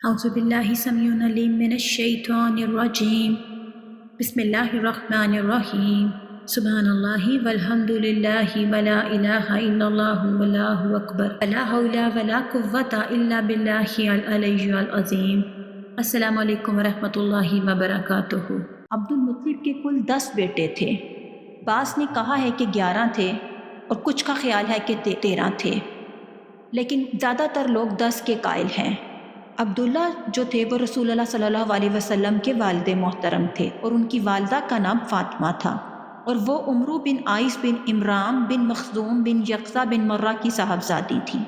اعوذ باللہ سمیع العلیم من الشیطان الرجیم بسم اللہ الرحمن الرحیم سبحان اللہ والحمد للہ ولا الہ الا اللہ واللہ اکبر لا حول ولا قوۃ الا باللہ العلی العظیم۔ السلام علیکم ورحمۃ اللہ وبرکاتہ۔ عبد المطلب کے کل 10 بیٹے تھے۔ بعض نے کہا ہے کہ 11 تھے اور کچھ کا خیال ہے کہ 13 تھے، لیکن زیادہ تر لوگ 10 کے قائل ہیں۔ عبداللہ جو تھے وہ رسول اللہ صلی اللہ علیہ وسلم کے والد محترم تھے اور ان کی والدہ کا نام فاطمہ تھا، اور وہ عمرو بن عائص بن امرام بن مخزوم بن یقظہ بن مرہ کی صاحبزادی تھی۔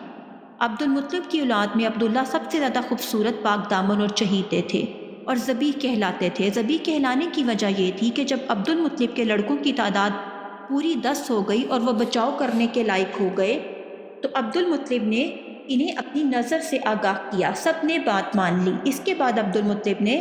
عبد المطلب کی اولاد میں عبداللہ سب سے زیادہ خوبصورت، پاک دامن اور چہیتے تھے اور ذبیح کہلاتے تھے۔ ذبیح کہلانے کی وجہ یہ تھی کہ جب عبد المطلب کے لڑکوں کی تعداد پوری 10 ہو گئی اور وہ بچاؤ کرنے کے لائق ہو گئے تو عبد المطلب نے انہیں اپنی نظر سے آگاہ کیا۔ سب نے بات مان لی۔ اس کے بعد عبد المطلب نے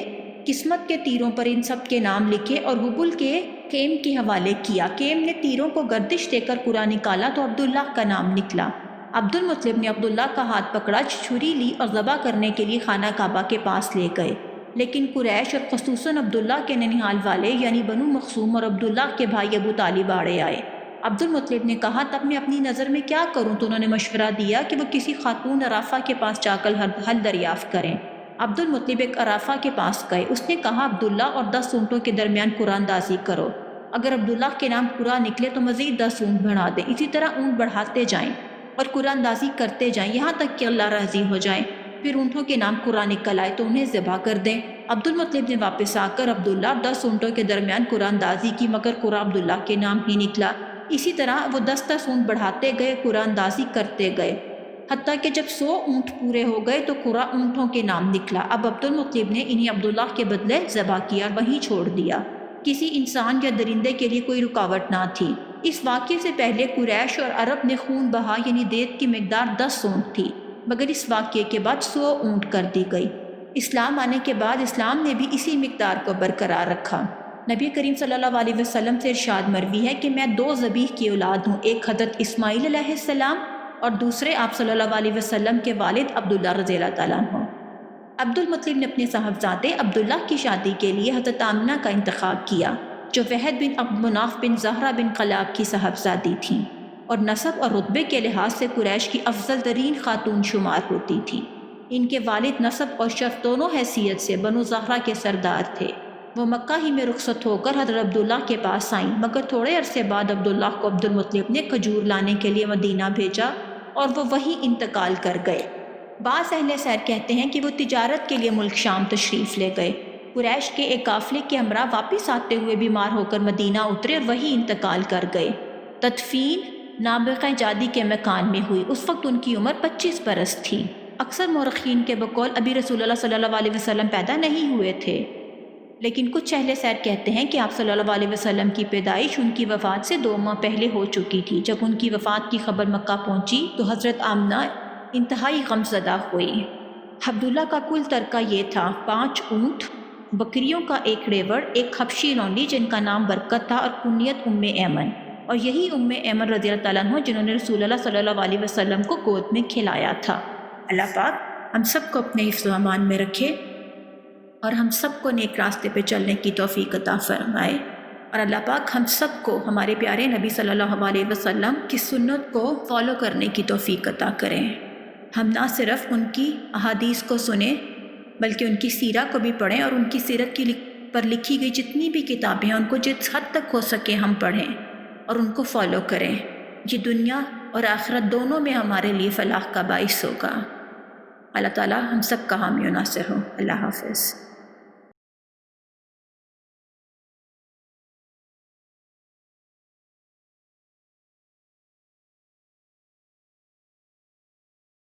قسمت کے تیروں پر ان سب کے نام لکھے اور حبل کے کیم کے حوالے کیا۔ کیم نے تیروں کو گردش دے کر قرآن نکالا تو عبداللہ کا نام نکلا۔ عبد المطلب نے عبداللہ کا ہاتھ پکڑا، چھری لی اور ذبح کرنے کے لیے خانہ کعبہ کے پاس لے گئے، لیکن قریش اور خصوصاً عبداللہ کے ننہال والے یعنی بنو مخزوم اور عبداللہ کے بھائی ابو طالب آڑے آئے۔ عبد المطلب نے کہا تب میں اپنی نظر میں کیا کروں، تو انہوں نے مشورہ دیا کہ وہ کسی خاتون عرافہ کے پاس جا کر حل دریافت کریں۔ عبد المطلب ایک عرافہ کے پاس گئے۔ اس نے کہا عبداللہ اور 10 اونٹوں کے درمیان قرآن اندازی کرو، اگر عبداللہ کے نام قرآن نکلے تو مزید 10 اونٹ بڑھا دیں، اسی طرح اونٹ بڑھاتے جائیں اور قرآن اندازی کرتے جائیں یہاں تک کہ اللہ راضی ہو جائے، پھر اونٹوں کے نام قرآن نکل آئے تو انہیں ذبح کر دیں۔ عبد المطلب نے واپس آ کر عبداللہ اور 10 اونٹوں کے درمیان قرآن اندازی کی، مگر قرآن عبداللہ کے نام ہی نکلا۔ اسی طرح وہ 10 اونٹ بڑھاتے گئے، قرآن اندازی کرتے گئے، حتیٰ کہ جب 100 اونٹ پورے ہو گئے تو قرآن اونٹوں کے نام نکلا۔ اب عبد المطلب نے انہیں عبداللہ کے بدلے ذبح کیا اور وہیں چھوڑ دیا۔ کسی انسان یا درندے کے لیے کوئی رکاوٹ نہ تھی۔ اس واقعے سے پہلے قریش اور عرب نے خون بہا، یعنی دیت کی مقدار 10 اونٹ تھی، مگر اس واقعے کے بعد 100 اونٹ کر دی گئی۔ اسلام آنے کے بعد اسلام نے بھی اسی مقدار کو برقرار رکھا۔ نبی کریم صلی اللہ علیہ وسلم سے ارشاد مروی ہے کہ میں 2 ذبیح کی اولاد ہوں، ایک حضرت اسماعیل علیہ السلام اور دوسرے آپ صلی اللہ علیہ وسلم کے والد عبداللہ رضی اللہ تعالیٰ عنہ۔ عبد المطلب نے اپنے صاحبزادے عبداللہ کی شادی کے لیے حضرت آمنہ کا انتخاب کیا، جو وحد بن عبد مناف بن زہرہ بن قلاب کی صاحبزادی تھیں اور نسب اور رتبے کے لحاظ سے قریش کی افضل ترین خاتون شمار ہوتی تھی۔ ان کے والد نسب اور شرف دونوں حیثیت سے بنو زہرہ کے سردار تھے۔ وہ مکہ ہی میں رخصت ہو کر حضرت عبداللہ کے پاس آئیں، مگر تھوڑے عرصے بعد عبداللہ کو عبد المطلب نے کھجور لانے کے لیے مدینہ بھیجا اور وہ وہیں انتقال کر گئے۔ بعض اہل سیر کہتے ہیں کہ وہ تجارت کے لیے ملک شام تشریف لے گئے۔ قریش کے ایک قافلے کے ہمراہ واپس آتے ہوئے بیمار ہو کر مدینہ اترے اور وہیں انتقال کر گئے۔ تدفین نابغہ جادی کے مکان میں ہوئی، اس وقت ان کی عمر 25 برس تھی۔ اکثر مورخین کے بقول ابھی رسول اللہ صلی اللہ علیہ وسلم پیدا نہیں ہوئے تھے، لیکن کچھ اہل سیر کہتے ہیں کہ آپ صلی اللہ علیہ وسلم کی پیدائش ان کی وفات سے 2 ماہ پہلے ہو چکی تھی۔ جب ان کی وفات کی خبر مکہ پہنچی تو حضرت آمنہ انتہائی غمزدہ ہوئی۔ عبداللہ کا کل ترکہ یہ تھا: 5 اونٹ، بکریوں کا 1 ریوڑ، ایک حبشی لونڈی جن کا نام برکت تھا اور کنیت ایمن، اور یہی ایمن رضی اللہ تعالیٰ عنہ جنہوں نے رسول اللہ صلی اللہ علیہ وسلم کو گود میں کھلایا تھا۔ اللہ پاک ہم سب کو اپنے حفظ و امان میں رکھے اور ہم سب کو نیک راستے پہ چلنے کی توفیق عطا فرمائے، اور اللہ پاک ہم سب کو ہمارے پیارے نبی صلی اللہ علیہ وسلم کی سنت کو فالو کرنے کی توفیق عطا کریں۔ ہم نہ صرف ان کی احادیث کو سنیں بلکہ ان کی سیرہ کو بھی پڑھیں، اور ان کی سیرت پر لکھی گئی جتنی بھی کتابیں ہیں ان کو جس حد تک ہو سکے ہم پڑھیں اور ان کو فالو کریں۔ یہ دنیا اور آخرت دونوں میں ہمارے لیے فلاح کا باعث ہوگا۔ اللہ تعالی ہم سب کا حامی و ناصر ہو۔ اللہ حافظ۔